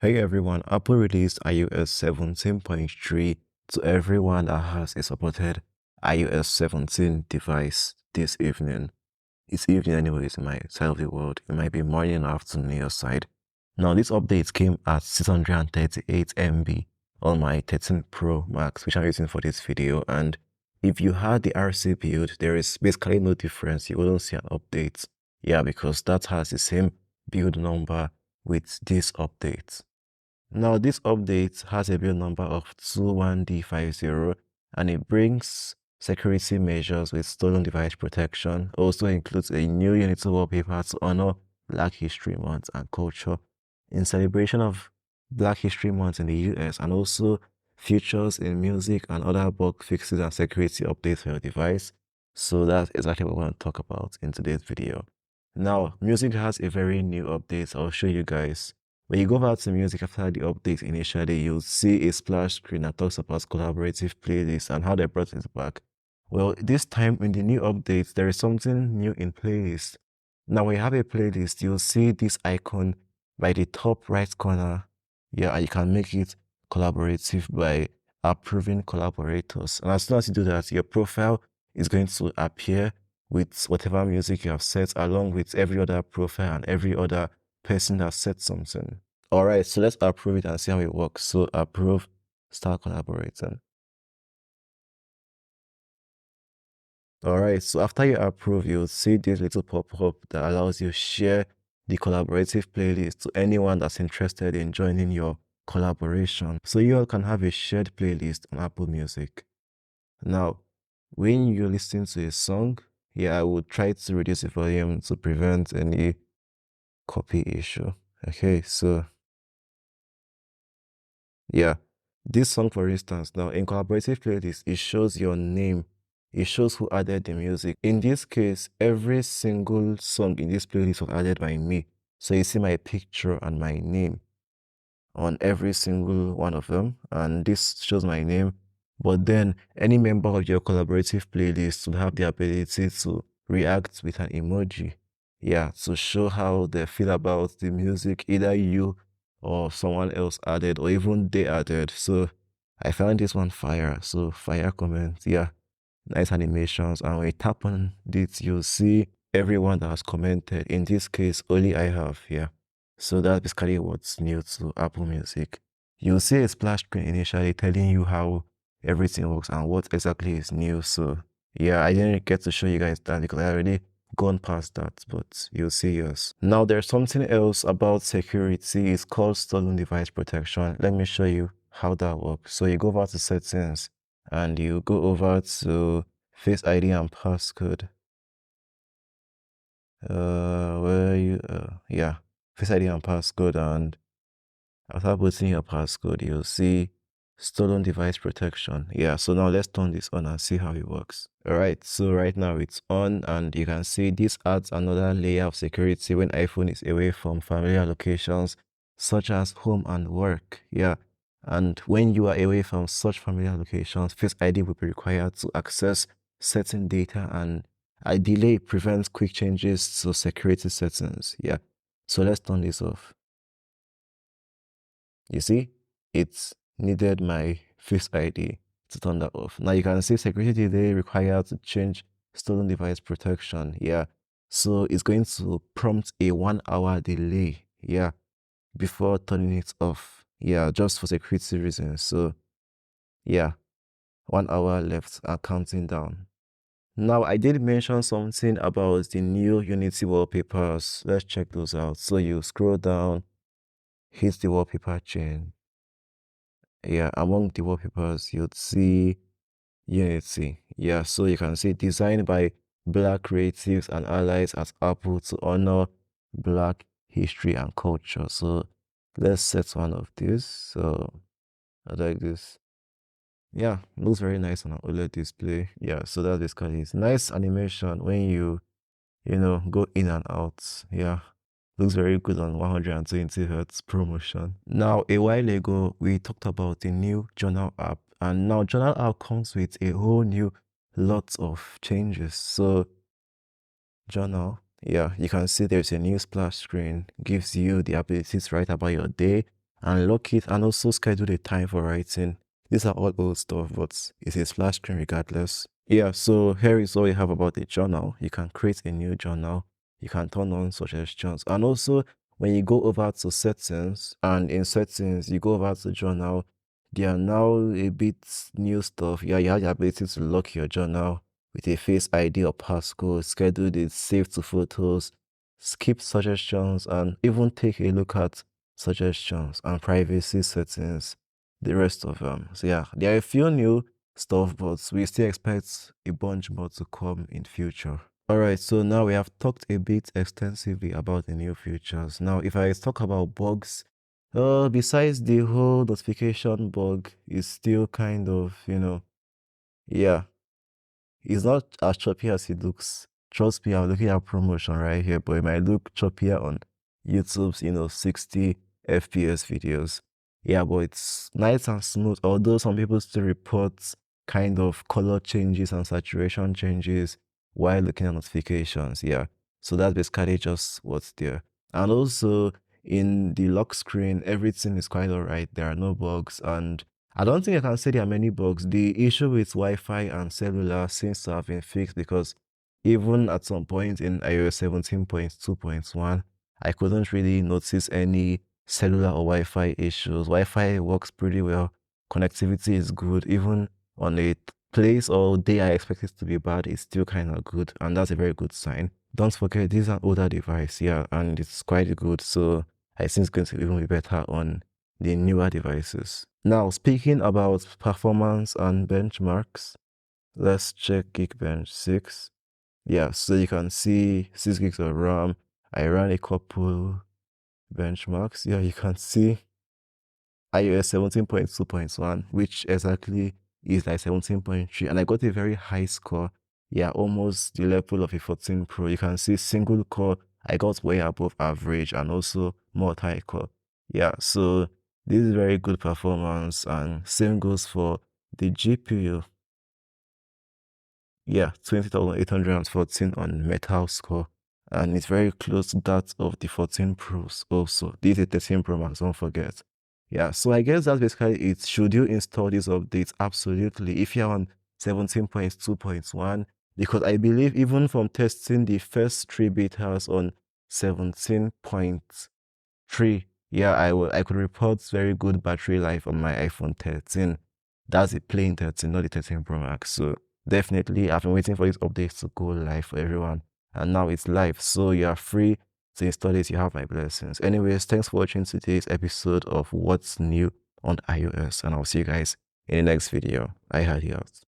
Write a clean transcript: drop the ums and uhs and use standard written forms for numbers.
Hey everyone, Apple released iOS 17.3 to everyone that has a supported iOS 17 device this evening. It's evening anyways in my side of the world. It might be morning or afternoon on your side. Now this update came at 638 MB on my 13 Pro Max, which I'm using for this video. And if you had the RC build, there is basically no difference. You wouldn't see an update. Yeah, because that has the same build number with this update. Now, this update has a build number of 21D50 and it brings security measures with stolen device protection. Also includes a new Unity wallpaper to honor Black History Month and culture in celebration of Black History Month in the US, and also features in music and other bug fixes and security updates for your device. So that's exactly what we want to talk about in today's video. Now, music has a very new update. I'll show you guys. When you go back to music after the update initially, you'll see a splash screen that talks about collaborative playlists and how they brought it back. Well, this time in the new updates, there is something new in playlist. Now, when you have a playlist, you'll see this icon by the top right corner. Yeah, and you can make it collaborative by approving collaborators. And as soon as you do that, your profile is going to appear with whatever music you have set, along with every other profile and every other person that said something. All right, so let's approve it and see how it works. So approve, start collaborating. All right, so after you approve, you'll see this little pop-up that allows you to share the collaborative playlist to anyone that's interested in joining your collaboration. So you all can have a shared playlist on Apple Music. Now, when you listen to a song, yeah, I would try to reduce the volume to prevent any copy issue. Okay, so yeah, this song, for instance, now in collaborative playlist, it shows your name. It shows who added the music. In this case, every single song in this playlist was added by me. So you see my picture and my name on every single one of them. And this shows my name. But then any member of your collaborative playlist will have the ability to react with an emoji. Yeah, to show how they feel about the music, either you or someone else added, or even they added. So I found this one fire. So fire comment, yeah, nice animations. And when you tap on this, you'll see everyone that has commented. In this case, only I have, yeah. So that's basically what's new to Apple Music. You'll see a splash screen initially telling you how everything works and what exactly is new. So yeah, I didn't get to show you guys that because I already gone past that, but you'll see yours. Now there's something else about security. It's called stolen device protection. Let me show you how that works. So you go over to settings and you go over to Face ID and passcode. Where you yeah, Face ID and passcode, and after putting your passcode, you'll see stolen device protection. Yeah, so now let's turn this on and see how it works. All right, so right now it's on and you can see this adds another layer of security when iPhone is away from familiar locations such as home and work. Yeah, and when you are away from such familiar locations, Face ID will be required to access certain data, and a delay prevents quick changes to security settings. Yeah, so let's turn this off. You see, it needed my Face ID to turn that off. Now you can see security delay required to change stolen device protection. Yeah. So it's going to prompt a 1 hour delay. Yeah. Before turning it off. Yeah. Just for security reasons. So yeah. 1 hour left and counting down. Now I did mention something about the new Unity wallpapers. Let's check those out. So you scroll down, hit the wallpaper chain. Yeah, among the wallpapers, you'd see Unity. Yeah, so you can see designed by Black creatives and allies at Apple to honor Black history and culture. So let's set one of these. So I like this. Yeah, looks very nice on an OLED display. Yeah, so that's basically it. Nice animation when you go in and out. Yeah, looks very good on 120 hertz promotion. Now, a while ago, we talked about the new journal app, and now journal app comes with a whole new lot of changes. So journal, yeah, you can see there's a new splash screen, gives you the ability to write about your day unlock it, and also schedule a time for writing. These are all old stuff, but it's a splash screen regardless. Yeah, so here is all you have about a journal. You can create a new journal. You can turn on suggestions. And also, when you go over to settings, and in settings, you go over to journal, there are now a bit new stuff. Yeah, you have the ability to lock your journal with a Face ID or passcode, schedule it, save to photos, skip suggestions, and even take a look at suggestions and privacy settings, the rest of them. So yeah, there are a few new stuff, but we still expect a bunch more to come in future. Alright, so now we have talked a bit extensively about the new features. Now, if I talk about bugs, besides the whole notification bug is still kind of, yeah, it's not as choppy as it looks. Trust me, I'm looking at promotion right here, but it might look choppier on YouTube's, 60 FPS videos. Yeah, but it's nice and smooth, although some people still report kind of color changes and saturation changes while looking at notifications. Yeah, so that's basically just what's there. And also, in the lock screen, everything is quite alright. There are no bugs, and I don't think I can say there are many bugs. The issue with Wi-Fi and cellular seems to have been fixed, because even at some point in iOS 17.2.1, I couldn't really notice any cellular or Wi-Fi issues. Wi-Fi works pretty well. Connectivity is good. Even on a place or day I expect it to be bad, it's still kind of good, and that's a very good sign. Don't forget, this is an older device, yeah, and it's quite good, so I think it's going to even be better on the newer devices. Now, speaking about performance and benchmarks, let's check Geekbench 6. Yeah, so you can see 6 gigs of RAM. I ran a couple benchmarks. Yeah, you can see iOS 17.2.1, which exactly is like 17.3, and I got a very high score. Yeah, almost the level of a 14 Pro. You can see single core, I got way above average, and also multi-core. Yeah, so this is very good performance, and same goes for the GPU. Yeah, 20,814 on Metal score, and it's very close to that of the 14 Pros also. This is 13 Pro Max, don't forget. Yeah, so I guess that's basically it. Should you install these updates? Absolutely. If you're on 17.2.1, because I believe even from testing the first 3 betas on 17.3, yeah, I could report very good battery life on my iPhone 13. That's a plain 13, not the 13 Pro Max. So definitely, I've been waiting for these updates to go live for everyone, and now it's live. So you are free to install it. You have my blessings. Anyways, thanks for watching today's episode of What's New on iOS, and I'll see you guys in the next video. I had you out.